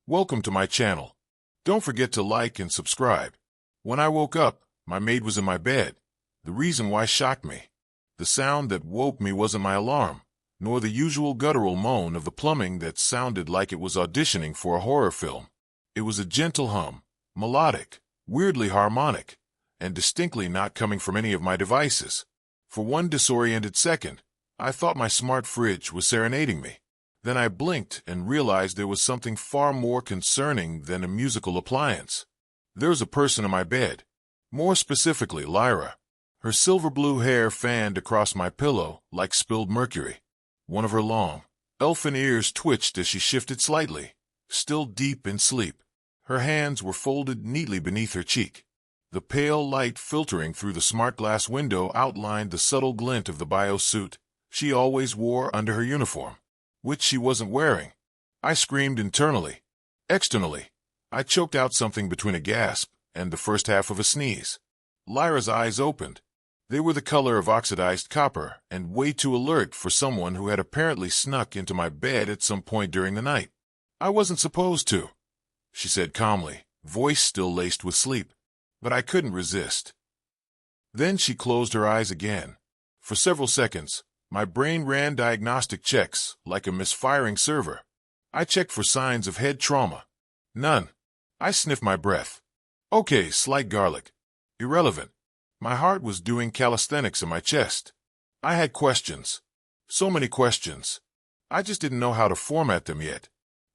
Welcome to my channel. Don't forget to like and subscribe. When I woke up, my maid was in my bed. The reason why shocked me. The sound that woke me wasn't my alarm, nor the usual guttural moan of the plumbing that sounded like it was auditioning for a horror film. It was a gentle hum, melodic, weirdly harmonic, and distinctly not coming from any of my devices. For one disoriented second, I thought my smart fridge was serenading me. Then I blinked and realized there was something far more concerning than a musical appliance. There was a person in my bed, more specifically Lyra. Her silver blue hair fanned across my pillow like spilled mercury. One of her long, elfin ears twitched as she shifted slightly, still deep in sleep. Her hands were folded neatly beneath her cheek. The pale light filtering through the smart glass window outlined the subtle glint of the bio-suit she always wore under her uniform, which she wasn't wearing. I screamed internally. Externally, I choked out something between a gasp and the first half of a sneeze. Lyra's eyes opened. They were the color of oxidized copper and way too alert for someone who had apparently snuck into my bed at some point during the night. "I wasn't supposed to," she said calmly, voice still laced with sleep. But I couldn't resist. Then she closed her eyes again. For several seconds, my brain ran diagnostic checks like a misfiring server. I checked for signs of head trauma. None. I sniffed my breath. Okay, slight garlic. Irrelevant. My heart was doing calisthenics in my chest. I had questions. So many questions. I just didn't know how to format them yet.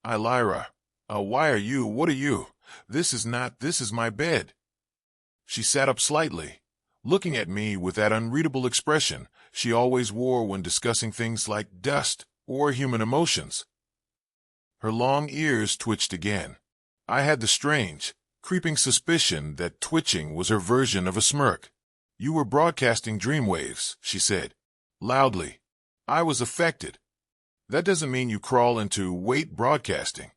Lyra. Why are you? What are you? This is my bed. She sat up slightly, looking at me with that unreadable expression she always wore when discussing things like dust or human emotions. Her long ears twitched again. I had the strange, creeping suspicion that twitching was her version of a smirk. "You were broadcasting dreamwaves," she said, loudly. I was affected. "That doesn't mean you crawl into weight broadcasting."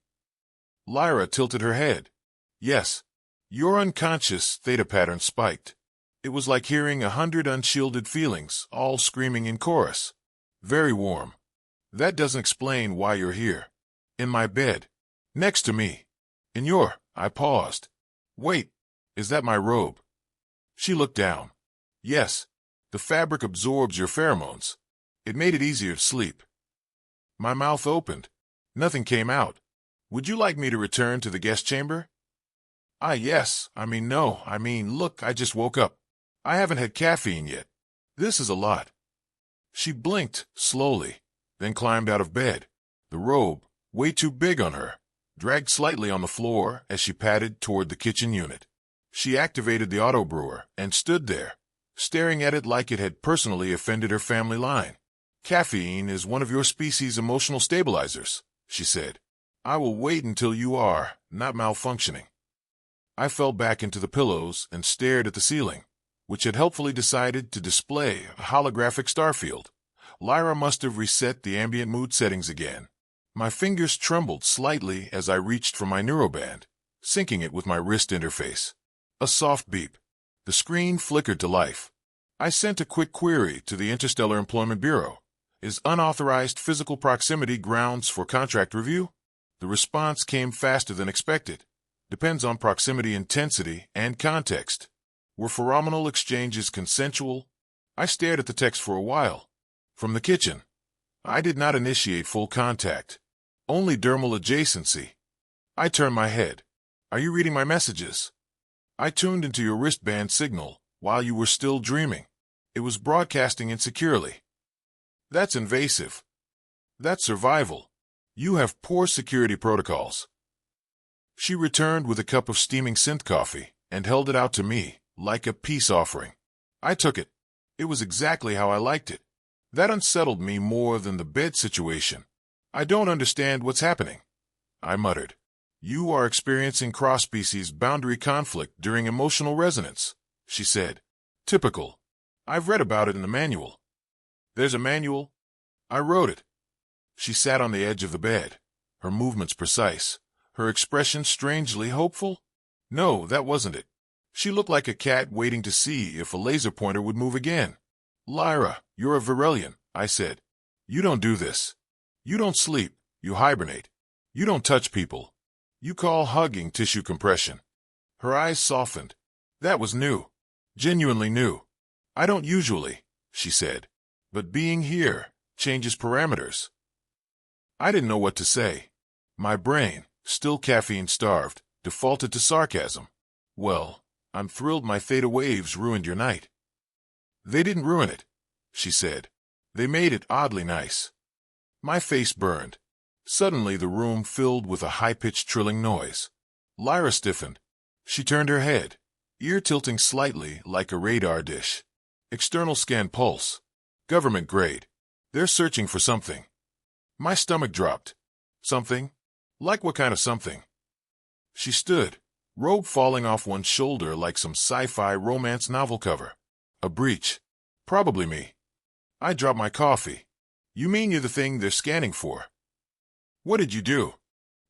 Lyra tilted her head. "Yes. Your unconscious theta pattern spiked. It was like hearing 100 unshielded feelings all screaming in chorus. Very warm. That doesn't explain why you're here. In my bed. Next to me. In your—" I paused. "Wait, is that my robe?" She looked down. "Yes. The fabric absorbs your pheromones. It made it easier to sleep." My mouth opened. Nothing came out. "Would you like me to return to the guest chamber?" Yes. Look, I just woke up. I haven't had caffeine yet. This is a lot." She blinked, slowly, then climbed out of bed. The robe, way too big on her, dragged slightly on the floor as she padded toward the kitchen unit. She activated the auto-brewer and stood there, staring at it like it had personally offended her family line. "Caffeine is one of your species' emotional stabilizers," she said. "I will wait until you are not malfunctioning." I fell back into the pillows and stared at the ceiling, which had helpfully decided to display a holographic starfield. Lyra must have reset the ambient mood settings again. My fingers trembled slightly as I reached for my neuroband, syncing it with my wrist interface. A soft beep. The screen flickered to life. I sent a quick query to the Interstellar Employment Bureau. "Is unauthorized physical proximity grounds for contract review?" The response came faster than expected. "Depends on proximity intensity and context. Were pheromonal exchanges consensual?" I stared at the text for a while. From the kitchen. I did not initiate full contact. Only dermal adjacency. I turned my head. "Are you reading my messages?" "I tuned into your wristband signal while you were still dreaming. It was broadcasting insecurely." "That's invasive. That's survival. You have poor security protocols." She returned with a cup of steaming synth coffee and held it out to me like a peace offering. I took it. It was exactly how I liked it. That unsettled me more than the bed situation. "I don't understand what's happening," I muttered. "You are experiencing cross-species boundary conflict during emotional resonance," she said. "Typical. I've read about it in the manual." "There's a manual?" "I wrote it." She sat on the edge of the bed, her movements precise, her expression strangely hopeful. No, that wasn't it. She looked like a cat waiting to see if a laser pointer would move again. "Lyra, you're a Virelian," I said. "You don't do this. You don't sleep, you hibernate. You don't touch people. You call hugging tissue compression. Her eyes softened. That was new. Genuinely new. I don't usually, she said. But being here changes parameters. I didn't know what to say. My brain, still caffeine-starved, defaulted to sarcasm. Well, I'm thrilled my theta waves ruined your night. They didn't ruin it, she said. They made it oddly nice. My face burned. Suddenly the room filled with a high-pitched trilling noise. Lyra stiffened. She turned her head, ear tilting slightly like a radar dish. External scan pulse. Government grade. They're searching for something. My stomach dropped. Something? Like what kind of something? She stood, robe falling off one shoulder like some sci-fi romance novel cover. A breach. Probably me. I dropped my coffee. You mean you're the thing they're scanning for? What did you do?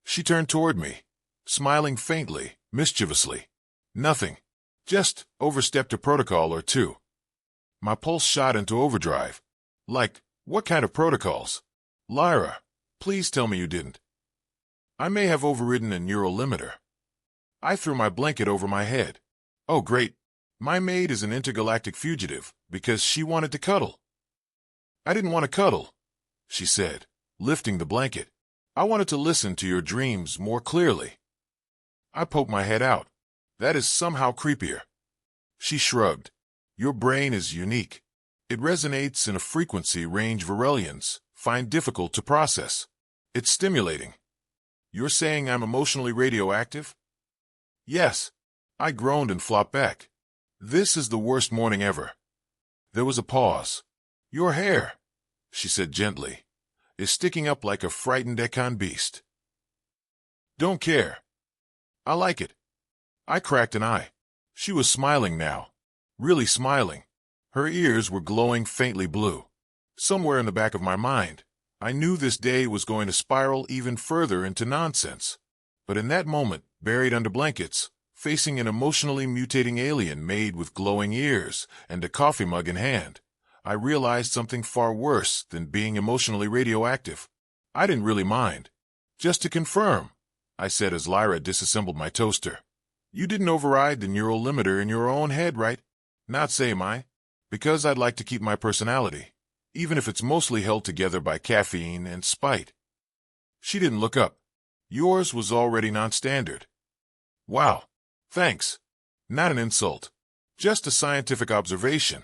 She turned toward me, smiling faintly, mischievously. Nothing. Just overstepped a protocol or two. My pulse shot into overdrive. Like, what kind of protocols? Lyra, please tell me you didn't. I may have overridden a neural limiter. I threw my blanket over my head. Oh, great. My maid is an intergalactic fugitive because she wanted to cuddle. I didn't want to cuddle, she said, lifting the blanket. I wanted to listen to your dreams more clearly. I poked my head out. That is somehow creepier. She shrugged. Your brain is unique. It resonates in a frequency range Varelians find difficult to process. It's stimulating. You're saying I'm emotionally radioactive? Yes. I groaned and flopped back. This is the worst morning ever. There was a pause. Your hair, she said gently, is sticking up like a frightened Ekon beast. Don't care. I like it. I cracked an eye. She was smiling now. Really smiling. Her ears were glowing faintly blue. Somewhere in the back of my mind, I knew this day was going to spiral even further into nonsense. But in that moment, buried under blankets, facing an emotionally mutating alien maid with glowing ears and a coffee mug in hand, I realized something far worse than being emotionally radioactive. I didn't really mind. Just to confirm, I said as Lyra disassembled my toaster. You didn't override the neural limiter in your own head, right? Not same I. Because I'd like to keep my personality, even if it's mostly held together by caffeine and spite. She didn't look up. Yours was already non-standard. Wow. Thanks. Not an insult. Just a scientific observation.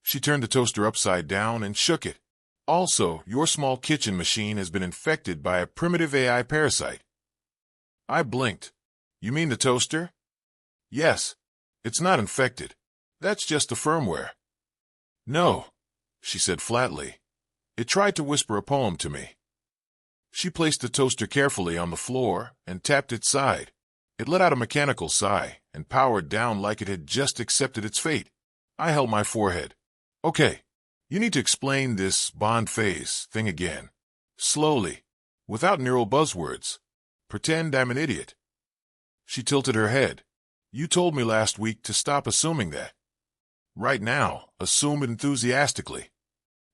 She turned the toaster upside down and shook it. Also, your small kitchen machine has been infected by a primitive AI parasite. I blinked. You mean the toaster? Yes. It's not infected. That's just the firmware. No, she said flatly. It tried to whisper a poem to me. She placed the toaster carefully on the floor and tapped its side. It let out a mechanical sigh and powered down like it had just accepted its fate. I held my forehead. Okay, you need to explain this bond phase thing again. Slowly, without neural buzzwords. Pretend I'm an idiot. She tilted her head. You told me last week to stop assuming that. Right now, assume it enthusiastically.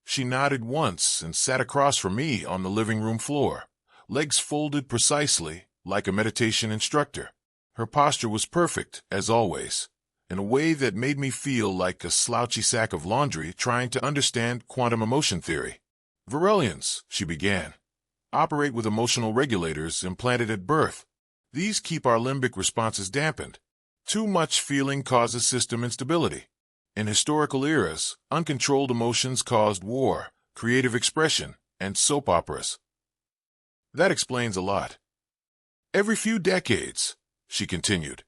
She nodded once and sat across from me on the living room floor, legs folded precisely like a meditation instructor. Her posture was perfect, as always, in a way that made me feel like a slouchy sack of laundry trying to understand quantum emotion theory. Varelians, she began, operate with emotional regulators implanted at birth. These keep our limbic responses dampened. Too much feeling causes system instability. In historical eras, uncontrolled emotions caused war, creative expression, and soap operas. That explains a lot. Every few decades, she continued,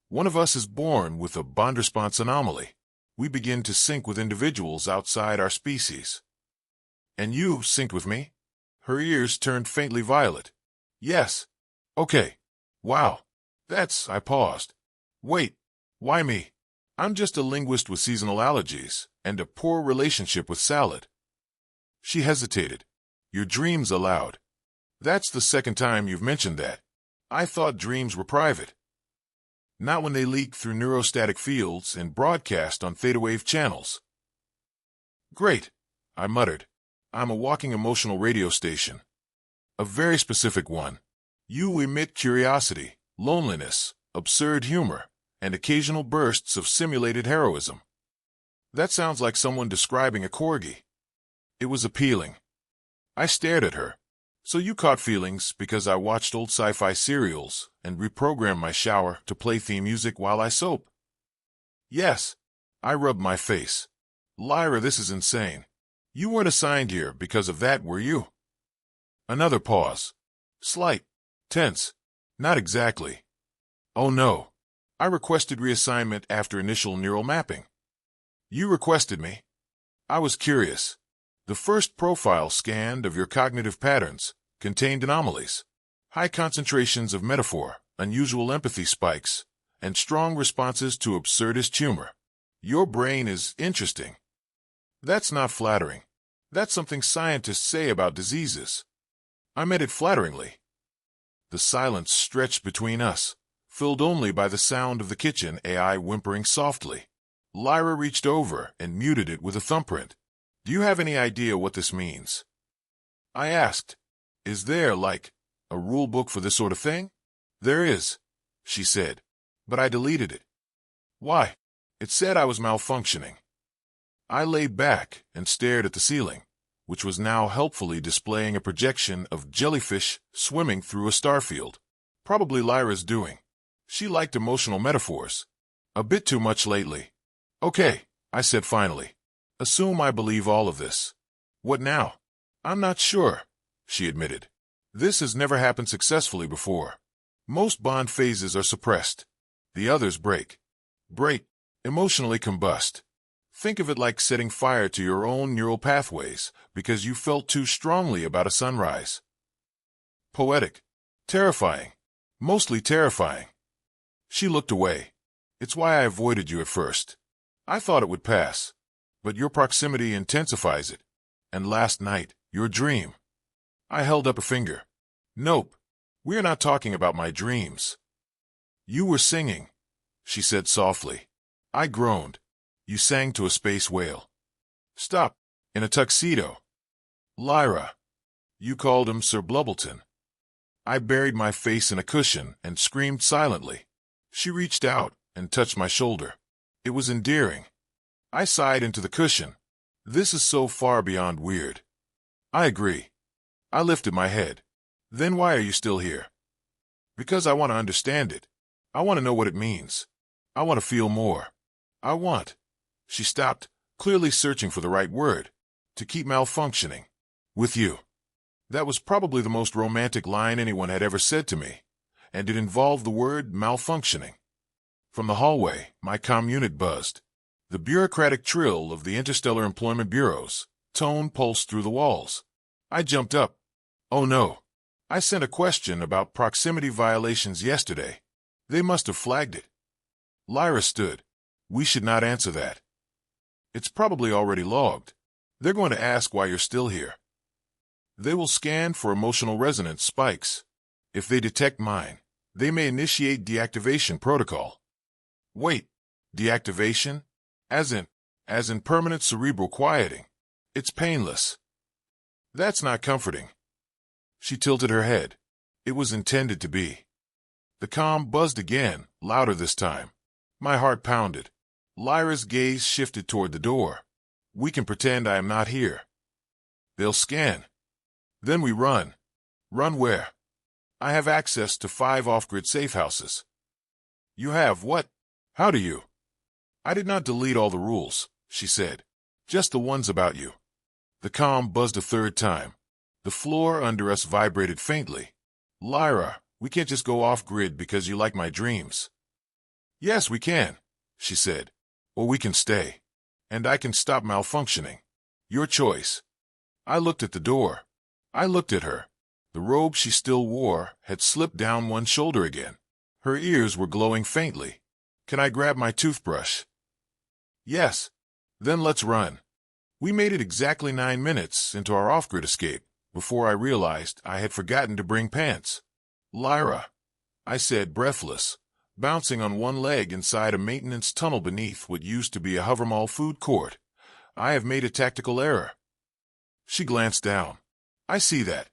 one of us is born with a bond response anomaly. We begin to sync with individuals outside our species. And you synced with me? Her ears turned faintly violet. Yes. Okay. Wow. I paused. Wait. Why me? I'm just a linguist with seasonal allergies and a poor relationship with salad. She hesitated. Your dreams aloud. That's the second time you've mentioned that. I thought dreams were private. Not when they leak through neurostatic fields and broadcast on theta wave channels. Great, I muttered. I'm a walking emotional radio station. A very specific one. You emit curiosity, loneliness, absurd humor, and occasional bursts of simulated heroism. That sounds like someone describing a corgi. It was appealing. I stared at her. So you caught feelings because I watched old sci-fi serials and reprogrammed my shower to play theme music while I soap? Yes. I rubbed my face. Lyra, this is insane. You weren't assigned here because of that, were you? Another pause. Slight. Tense. Not exactly. Oh no. I requested reassignment after initial neural mapping. You requested me? I was curious. The first profile scanned of your cognitive patterns contained anomalies, high concentrations of metaphor, unusual empathy spikes, and strong responses to absurdist humor. Your brain is interesting. That's not flattering. That's something scientists say about diseases. I meant it flatteringly. The silence stretched between us, filled only by the sound of the kitchen AI whimpering softly. Lyra reached over and muted it with a thumbprint. Do you have any idea what this means? I asked. Is there, like, a rule book for this sort of thing? There is, she said, but I deleted it. Why? It said I was malfunctioning. I lay back and stared at the ceiling, which was now helpfully displaying a projection of jellyfish swimming through a starfield. Probably Lyra's doing. She liked emotional metaphors. A bit too much lately. Okay, I said finally. Assume I believe all of this. What now? I'm not sure, she admitted. This has never happened successfully before. Most bond phases are suppressed. The others break. Emotionally combust. Think of it like setting fire to your own neural pathways because you felt too strongly about a sunrise. Poetic. Terrifying. Mostly terrifying. She looked away. It's why I avoided you at first. I thought it would pass. But your proximity intensifies it. And last night, your dream. I held up a finger. Nope. We're not talking about my dreams. You were singing, she said softly. I groaned. You sang to a space whale. Stop. In a tuxedo. Lyra. You called him Sir Blubbleton. I buried my face in a cushion and screamed silently. She reached out and touched my shoulder. It was endearing. I sighed into the cushion. This is so far beyond weird. I agree. I lifted my head. Then why are you still here? Because I want to understand it. I want to know what it means. I want to feel more. I want. She stopped, clearly searching for the right word. To keep malfunctioning. With you. That was probably the most romantic line anyone had ever said to me, and it involved the word malfunctioning. From the hallway, my comm unit buzzed. The bureaucratic trill of the interstellar employment bureaus, tone pulsed through the walls. I jumped up. Oh no. I sent a question about proximity violations yesterday. They must have flagged it. Lyra stood. We should not answer that. It's probably already logged. They're going to ask why you're still here. They will scan for emotional resonance spikes. If they detect mine, they may initiate deactivation protocol. Wait, deactivation? As in permanent cerebral quieting. It's painless. That's not comforting. She tilted her head. It was intended to be. The comm buzzed again, louder this time. My heart pounded. Lyra's gaze shifted toward the door. We can pretend I am not here. They'll scan. Then we run. Run where? I have access to 5 off-grid safe houses. You have what? How do you? I did not delete all the rules, she said. Just the ones about you. The comm buzzed a third time. The floor under us vibrated faintly. Lyra, we can't just go off-grid because you like my dreams. Yes, we can, she said. Or we can stay. And I can stop malfunctioning. Your choice. I looked at the door. I looked at her. The robe she still wore had slipped down one shoulder again. Her ears were glowing faintly. Can I grab my toothbrush? Yes. Then let's run. We made it exactly 9 minutes into our off-grid escape before I realized I had forgotten to bring pants. Lyra, I said, breathless, bouncing on one leg inside a maintenance tunnel beneath what used to be a Hovermall food court. I have made a tactical error. She glanced down. I see that.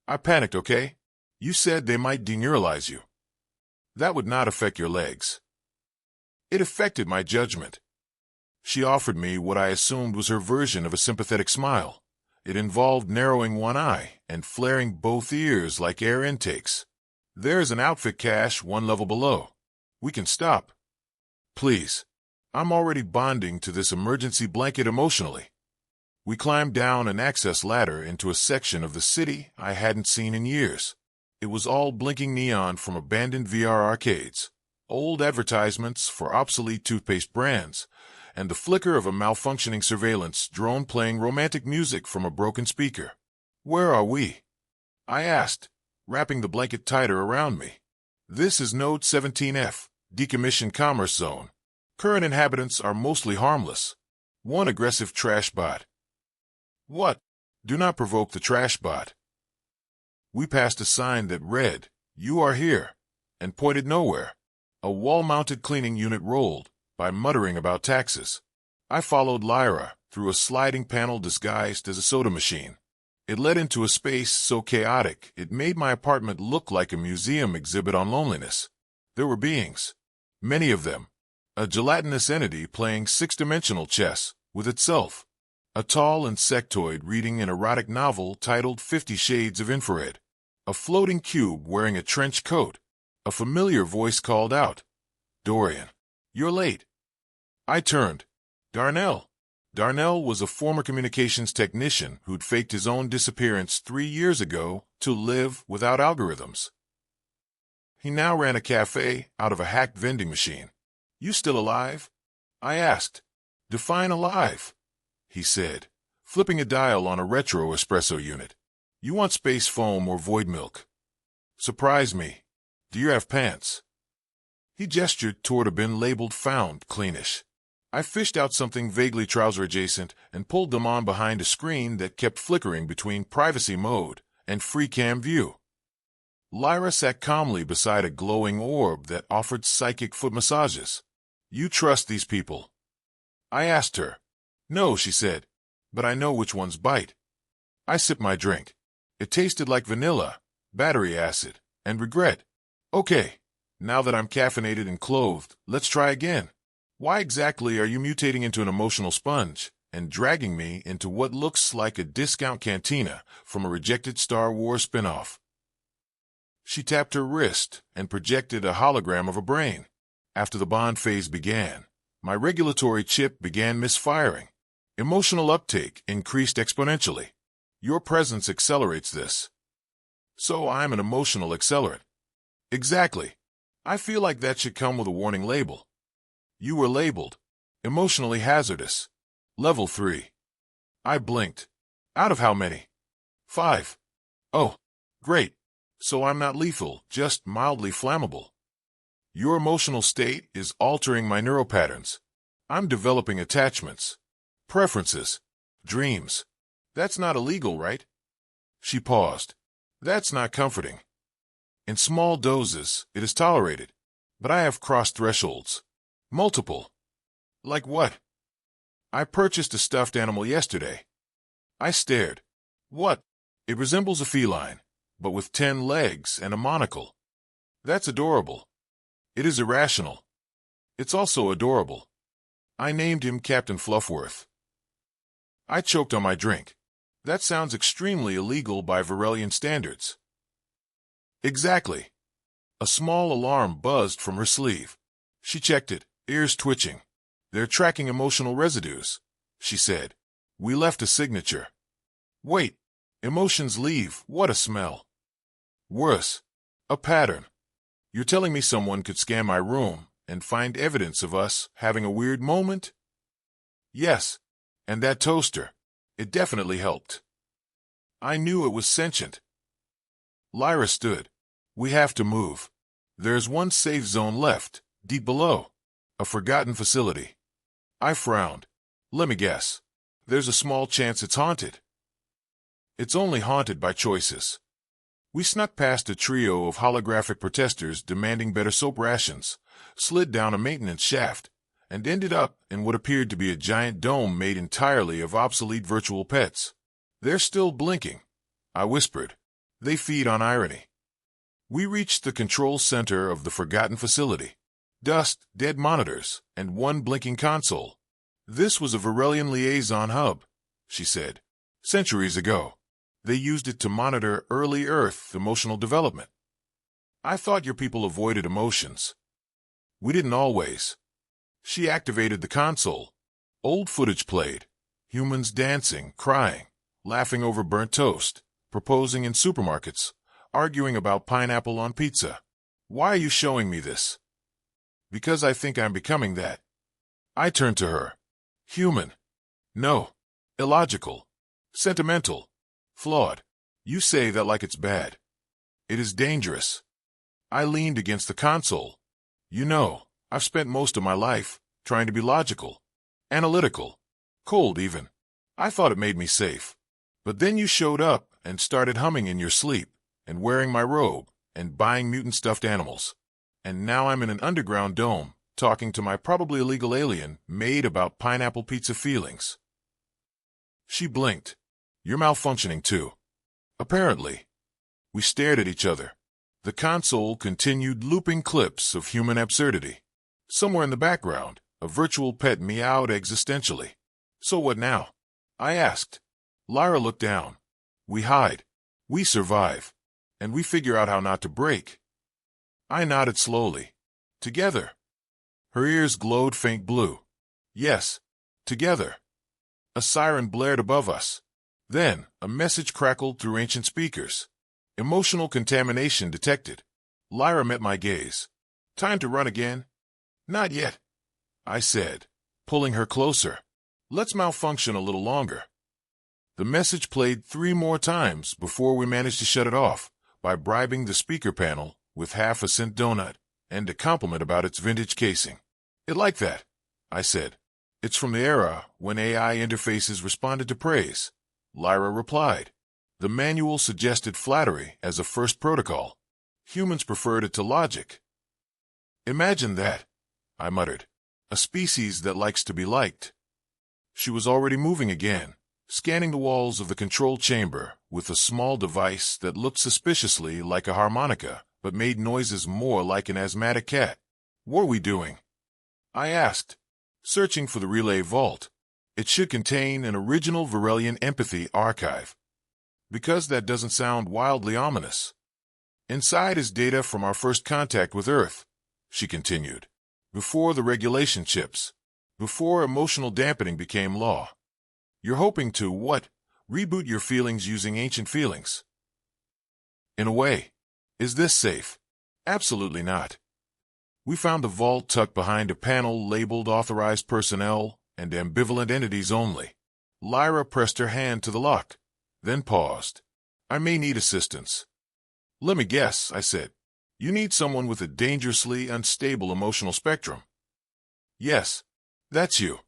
I panicked, okay? You said they might deneuralize you. That would not affect your legs. It affected my judgment. She offered me what I assumed was her version of a sympathetic smile. It involved narrowing one eye and flaring both ears like air intakes. There's an outfit cache one level below. We can stop. Please. I'm already bonding to this emergency blanket emotionally. We climbed down an access ladder into a section of the city I hadn't seen in years. It was all blinking neon from abandoned VR arcades, old advertisements for obsolete toothpaste brands, and the flicker of a malfunctioning surveillance drone playing romantic music from a broken speaker. Where are we? I asked, wrapping the blanket tighter around me. This is Node 17F, Decommissioned Commerce Zone. Current inhabitants are mostly harmless. One aggressive trash bot. What? Do not provoke the trash bot. We passed a sign that read, "You are here," and pointed nowhere. A wall-mounted cleaning unit rolled, by muttering about taxes. I followed Lyra through a sliding panel disguised as a soda machine. It led into a space so chaotic it made my apartment look like a museum exhibit on loneliness. There were beings, many of them, a gelatinous entity playing six-dimensional chess with itself, a tall insectoid reading an erotic novel titled 50 Shades of Infrared, a floating cube wearing a trench coat. A familiar voice called out, "Dorian, you're late." I turned. Darnell. Darnell was a former communications technician who'd faked his own disappearance 3 years ago to live without algorithms. He now ran a cafe out of a hacked vending machine. "You still alive?" I asked. "Define alive," he said, flipping a dial on a retro espresso unit. "You want space foam or void milk?" "Surprise me. Do you have pants?" He gestured toward a bin labeled "Found, Cleanish." I fished out something vaguely trouser-adjacent and pulled them on behind a screen that kept flickering between privacy mode and free cam view. Lyra sat calmly beside a glowing orb that offered psychic foot massages. "You trust these people?" I asked her. "No," she said, "but I know which ones bite." I sipped my drink. It tasted like vanilla, battery acid, and regret. "Okay, now that I'm caffeinated and clothed, let's try again. Why exactly are you mutating into an emotional sponge and dragging me into what looks like a discount cantina from a rejected Star Wars spinoff?" She tapped her wrist and projected a hologram of a brain. After the bond phase began, my regulatory chip began misfiring. Emotional uptake increased exponentially. Your presence accelerates this. So I'm an emotional accelerant. Exactly. I feel like that should come with a warning label. You were labeled emotionally hazardous. Level 3. I blinked. Out of how many? 5. Oh, great. So I'm not lethal, just mildly flammable. Your emotional state is altering my neuropatterns. I'm developing attachments, preferences, dreams. That's not illegal, right? She paused. That's not comforting. In small doses, it is tolerated, but I have crossed thresholds. Multiple. Like what? I purchased a stuffed animal yesterday. I stared. What? It resembles a feline, but with 10 legs and a monocle. That's adorable. It is irrational. It's also adorable. I named him Captain Fluffworth. I choked on my drink. That sounds extremely illegal by Varelian standards. Exactly. A small alarm buzzed from her sleeve. She checked it, ears twitching. "They're tracking emotional residues," she said. "We left a signature." Wait. Emotions leave. What a smell. Worse. A pattern. You're telling me someone could scan my room and find evidence of us having a weird moment? Yes. And that toaster. It definitely helped. I knew it was sentient. Lyra stood. "We have to move. There's one safe zone left, deep below. A forgotten facility." I frowned. "Let me guess. There's a small chance it's haunted." "It's only haunted by choices." We snuck past a trio of holographic protesters demanding better soap rations, slid down a maintenance shaft, and ended up in what appeared to be a giant dome made entirely of obsolete virtual pets. "They're still blinking," I whispered. "They feed on irony." We reached the control center of the forgotten facility. Dust, dead monitors, and one blinking console. This was a Varelian liaison hub, she said. Centuries ago, they used it to monitor early Earth emotional development. I thought your people avoided emotions. We didn't always. She activated the console. Old footage played. Humans dancing, crying, laughing over burnt toast, proposing in supermarkets, arguing about pineapple on pizza. Why are you showing me this? Because I think I'm becoming that. I turned to her. Human. No. Illogical. Sentimental. Flawed. You say that like it's bad. It is dangerous. I leaned against the console. You know, I've spent most of my life trying to be logical, analytical, cold even. I thought it made me safe. But then you showed up and started humming in your sleep, and wearing my robe, and buying mutant stuffed animals. And now I'm in an underground dome, talking to my probably illegal alien Maid about pineapple pizza feelings. She blinked. You're malfunctioning too. Apparently. We stared at each other. The console continued looping clips of human absurdity. Somewhere in the background, a virtual pet meowed existentially. So what now? I asked. Lyra looked down. We hide. We survive. And we figure out how not to break. I nodded slowly. Together. Her ears glowed faint blue. Yes. Together. A siren blared above us. Then, a message crackled through ancient speakers. Emotional contamination detected. Lyra met my gaze. Time to run again? Not yet, I said, pulling her closer. Let's malfunction a little longer. The message played 3 more times before we managed to shut it off by bribing the speaker panel with half a cent donut and a compliment about its vintage casing. It like that, I said. It's from the era when AI interfaces responded to praise. Lyra replied. The manual suggested flattery as a first protocol. Humans preferred it to logic. Imagine that, I muttered. A species that likes to be liked. She was already moving again, scanning the walls of the control chamber with a small device that looked suspiciously like a harmonica, but made noises more like an asthmatic cat. What are we doing? I asked, searching for the relay vault. It should contain an original Varelian empathy archive. Because that doesn't sound wildly ominous. Inside is data from our first contact with Earth, she continued. Before the regulation chips. Before emotional dampening became law. You're hoping to, what? Reboot your feelings using ancient feelings. In a way. Is this safe? Absolutely not. We found the vault tucked behind a panel labeled Authorized Personnel and Ambivalent Entities Only. Lyra pressed her hand to the lock, then paused. I may need assistance. Let me guess, I said. You need someone with a dangerously unstable emotional spectrum. Yes, that's you.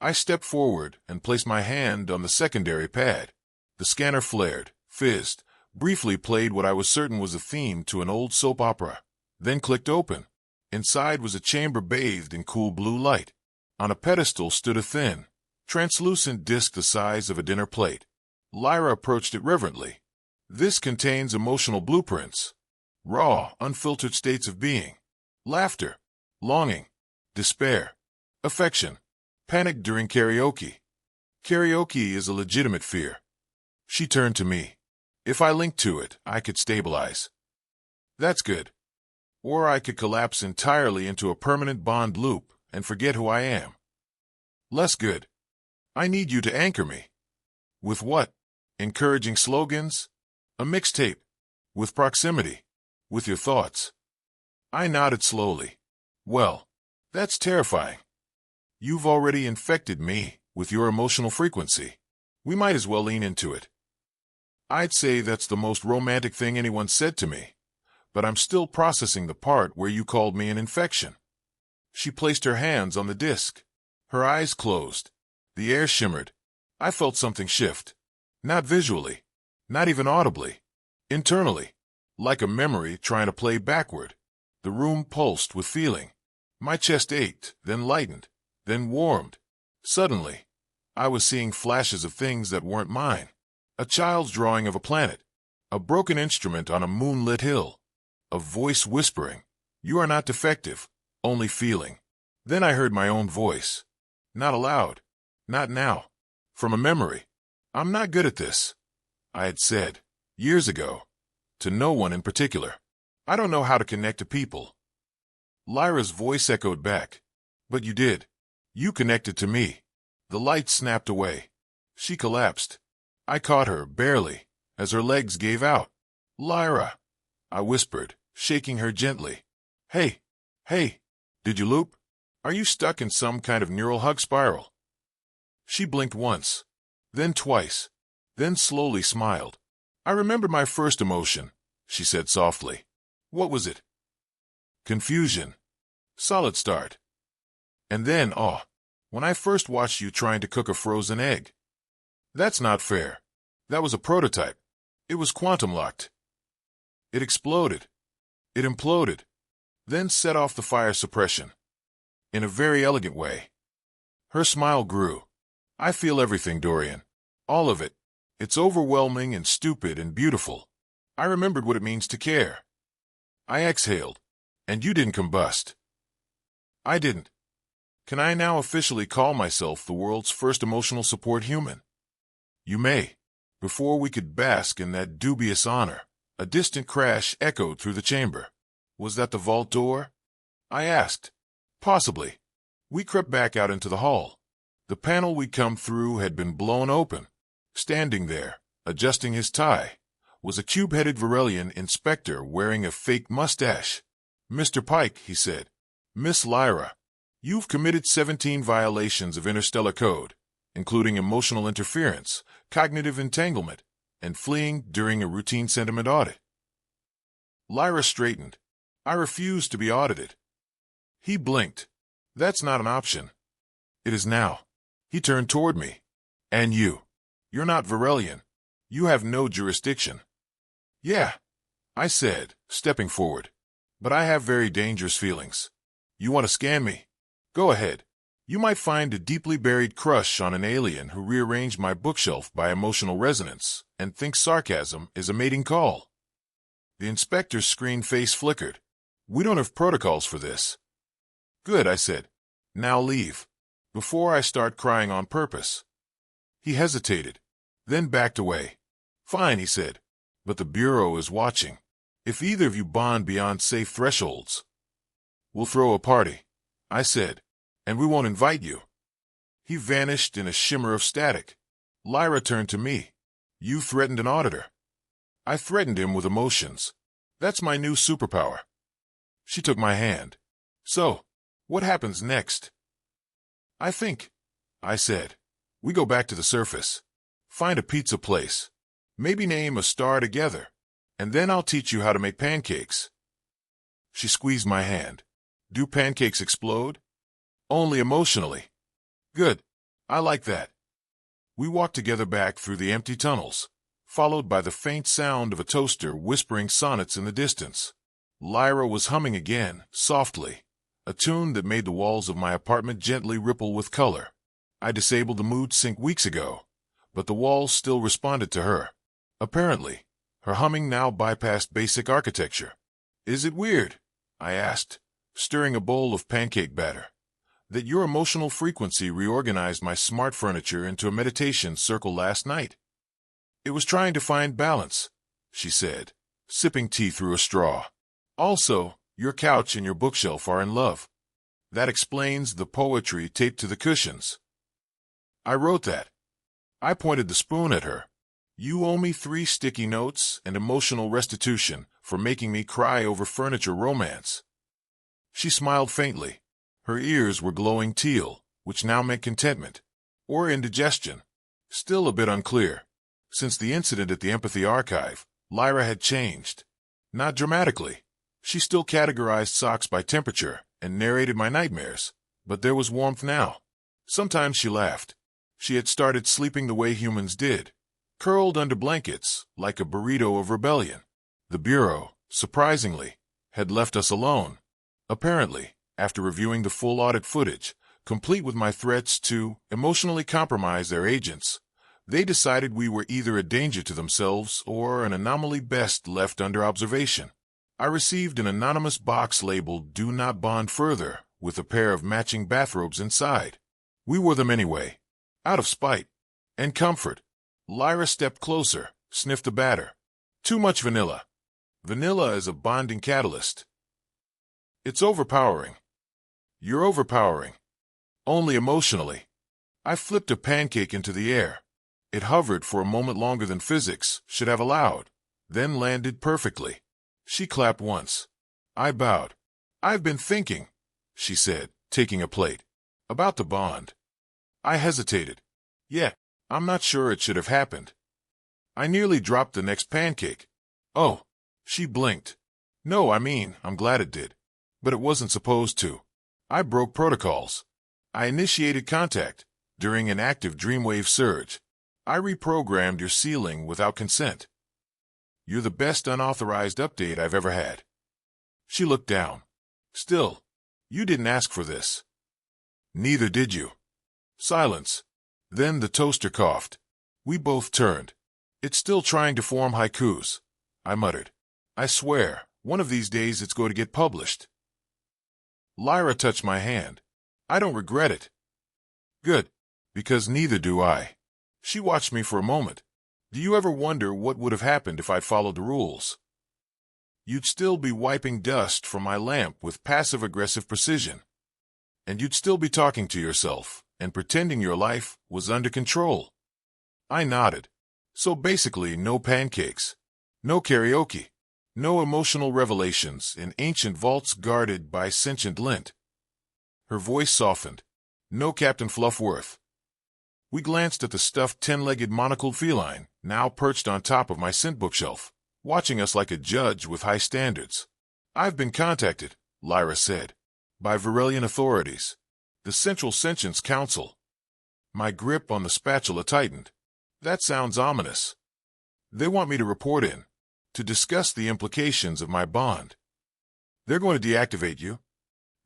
I stepped forward and placed my hand on the secondary pad. The scanner flared, fizzed, briefly played what I was certain was a theme to an old soap opera, then clicked open. Inside was a chamber bathed in cool blue light. On a pedestal stood a thin, translucent disc the size of a dinner plate. Lyra approached it reverently. This contains emotional blueprints. Raw, unfiltered states of being. Laughter, longing, despair, affection, panic during karaoke. Karaoke is a legitimate fear. She turned to me. If I linked to it, I could stabilize. That's good. Or I could collapse entirely into a permanent bond loop and forget who I am. Less good. I need you to anchor me. With what? Encouraging slogans? A mixtape? With proximity? With your thoughts? I nodded slowly. Well, that's terrifying. You've already infected me with your emotional frequency. We might as well lean into it. I'd say that's the most romantic thing anyone said to me, but I'm still processing the part where you called me an infection. She placed her hands on the disc. Her eyes closed. The air shimmered. I felt something shift. Not visually. Not even audibly. Internally. Like a memory trying to play backward. The room pulsed with feeling. My chest ached, then lightened, then warmed. Suddenly, I was seeing flashes of things that weren't mine. A child's drawing of a planet. A broken instrument on a moonlit hill. a voice whispering, "You are not defective, only feeling." Then I heard my own voice. Not aloud. Not now. From a memory. "I'm not good at this," I had said, years ago, to no one in particular. "I don't know how to connect to people." Lyra's voice echoed back. "But you did. You connected to me." The light snapped away. She collapsed. I caught her, barely, as her legs gave out. "Lyra," I whispered, shaking her gently. Hey, did you loop? Are you stuck in some kind of neural hug spiral?" She blinked once, then twice, then slowly smiled. "I remember my first emotion," she said softly. "What was it?" "Confusion. Solid start. And then awe, when I first watched you trying to cook a frozen egg." "That's not fair. That was a prototype. It was quantum locked. It exploded. It imploded. Then set off the fire suppression. In a very elegant way." Her smile grew. "I feel everything, Dorian. All of it. It's overwhelming and stupid and beautiful. I remembered what it means to care." I exhaled. "And you didn't combust." "I didn't. Can I now officially call myself the world's first emotional support human?" "You may." Before we could bask in that dubious honor, a distant crash echoed through the chamber. "Was that the vault door?" I asked. "Possibly." We crept back out into the hall. The panel we'd come through had been blown open. Standing there, adjusting his tie, was a cube-headed Varelian inspector wearing a fake mustache. "Mr. Pike," he said. "Miss Lyra, you've committed 17 violations of interstellar code, including emotional interference, cognitive entanglement, and fleeing during a routine sentiment audit." Lyra straightened. "I refuse to be audited." He blinked. "That's not an option." "It is now." He turned toward me. "And you're not Varelian. You have no jurisdiction." "Yeah," I said, stepping forward. "But I have very dangerous feelings. You want to scan me? Go ahead. You might find a deeply buried crush on an alien who rearranged my bookshelf by emotional resonance and thinks sarcasm is a mating call." The inspector's screen face flickered. "We don't have protocols for this." "Good," I said. "Now leave. Before I start crying on purpose." He hesitated, then backed away. "Fine," he said. "But the Bureau is watching. If either of you bond beyond safe thresholds, we'll throw a party," I said, "and we won't invite you." He vanished in a shimmer of static. Lyra turned to me. "You threatened an auditor." I threatened him with emotions. That's my new superpower. She took my hand. "So, what happens next?" I said, "we go back to the surface. Find a pizza place. Maybe name a star together. And then I'll teach you how to make pancakes." She squeezed my hand. "Do pancakes explode?" "Only emotionally." "Good. I like that." We walked together back through the empty tunnels, followed by the faint sound of a toaster whispering sonnets in the distance. Lyra was humming again, softly, a tune that made the walls of my apartment gently ripple with color. I disabled the mood sync weeks ago, but the walls still responded to her. Apparently, her humming now bypassed basic architecture. "Is it weird," I asked, stirring a bowl of pancake batter, "that your emotional frequency reorganized my smart furniture into a meditation circle last night?" "It was trying to find balance," she said, sipping tea through a straw. "Also, your couch and your bookshelf are in love. That explains the poetry taped to the cushions." "I wrote that." I pointed the spoon at her. "You owe me 3 sticky notes and emotional restitution for making me cry over furniture romance." She smiled faintly. Her ears were glowing teal, which now meant contentment, or indigestion. Still a bit unclear. Since the incident at the Empathy Archive, Lyra had changed. Not dramatically. She still categorized socks by temperature and narrated my nightmares, but there was warmth now. Sometimes she laughed. She had started sleeping the way humans did, curled under blankets like a burrito of rebellion. The Bureau, surprisingly, had left us alone. Apparently, after reviewing the full audit footage, complete with my threats to emotionally compromise their agents, they decided we were either a danger to themselves or an anomaly best left under observation. I received an anonymous box labeled "Do Not Bond Further" with a pair of matching bathrobes inside. We wore them anyway, out of spite and comfort. Lyra stepped closer, sniffed the batter. Too much vanilla. Vanilla is a bonding catalyst. It's overpowering. You're overpowering. Only emotionally. I flipped a pancake into the air. It hovered for a moment longer than physics should have allowed, then landed perfectly. She clapped once. I bowed. "I've been thinking," she said, taking a plate, "about the bond." I hesitated. "Yeah, I'm not sure it should have happened." I nearly dropped the next pancake. "Oh," she blinked. "No, I'm glad it did. But it wasn't supposed to. I broke protocols. I initiated contact during an active dreamwave surge. I reprogrammed your ceiling without consent. You're the best unauthorized update I've ever had." She looked down. "Still, you didn't ask for this." "Neither did you." Silence. Then the toaster coughed. We both turned. "It's still trying to form haikus," I muttered. "I swear, one of these days it's going to get published." Lyra touched my hand. "I don't regret it." "Good, because neither do I." She watched me for a moment. "Do you ever wonder what would have happened if I'd followed the rules?" "You'd still be wiping dust from my lamp with passive-aggressive precision. And you'd still be talking to yourself and pretending your life was under control." I nodded. "So basically, no pancakes, no karaoke, no emotional revelations in ancient vaults guarded by sentient lint." Her voice softened. "No Captain Fluffworth." We glanced at the stuffed 10-legged monocled feline, now perched on top of my scent bookshelf, watching us like a judge with high standards. "I've been contacted," Lyra said, "by Varelian authorities, the Central Sentience Council." My grip on the spatula tightened. That sounds ominous. "They want me to report in, to discuss the implications of my bond." "They're going to deactivate you?"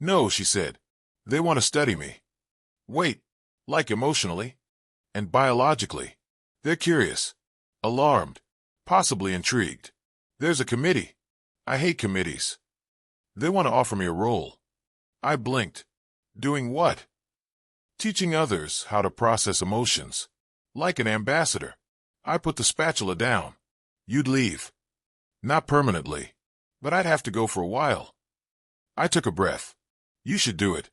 "No," she said. "They want to study me." "Wait, like emotionally? And biologically?" "They're curious, alarmed, possibly intrigued. There's a committee. I hate committees. They want to offer me a role." I blinked. "Doing what?" "Teaching others how to process emotions. Like an ambassador." I put the spatula down. "You'd leave." "Not permanently. But I'd have to go for a while." I took a breath. "You should do it."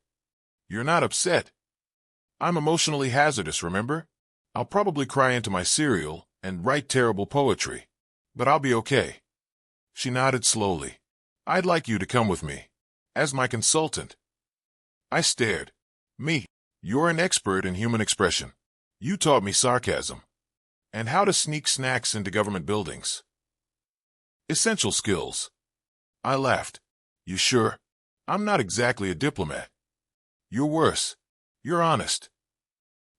"You're not upset?" "I'm emotionally hazardous, remember? I'll probably cry into my cereal and write terrible poetry. But I'll be okay." She nodded slowly. "I'd like you to come with me. As my consultant." I stared. "Me? You're an expert in human expression. You taught me sarcasm. And how to sneak snacks into government buildings. Essential skills." I laughed. "You sure? I'm not exactly a diplomat." "You're worse. You're honest."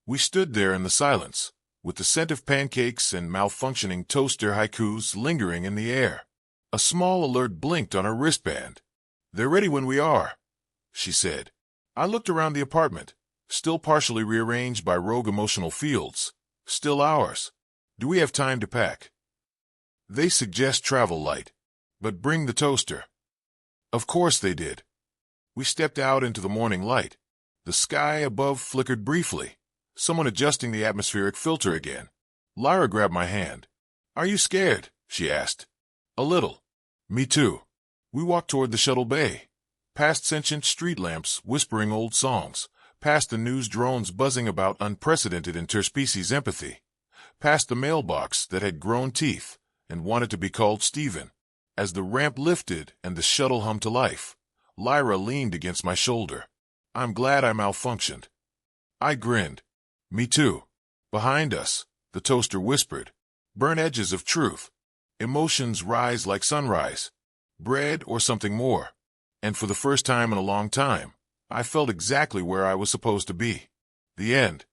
We stood there in the silence, with the scent of pancakes and malfunctioning toaster haikus lingering in the air. A small alert blinked on her wristband. "They're ready when we are," she said. I looked around the apartment, still partially rearranged by rogue emotional fields. Still ours. "Do we have time to pack?" "They suggest travel light. But bring the toaster." Of course they did. We stepped out into the morning light. The sky above flickered briefly, someone adjusting the atmospheric filter again. Lyra grabbed my hand. "Are you scared?" she asked. "A little." "Me too." We walked toward the shuttle bay, past sentient street lamps whispering old songs, past the news drones buzzing about unprecedented interspecies empathy, past the mailbox that had grown teeth and wanted to be called Stephen. As the ramp lifted and the shuttle hummed to life, Lyra leaned against my shoulder. "I'm glad I malfunctioned." I grinned. "Me too." Behind us, the toaster whispered, "Burn edges of truth. Emotions rise like sunrise. Bread or something more." And for the first time in a long time, I felt exactly where I was supposed to be. The end.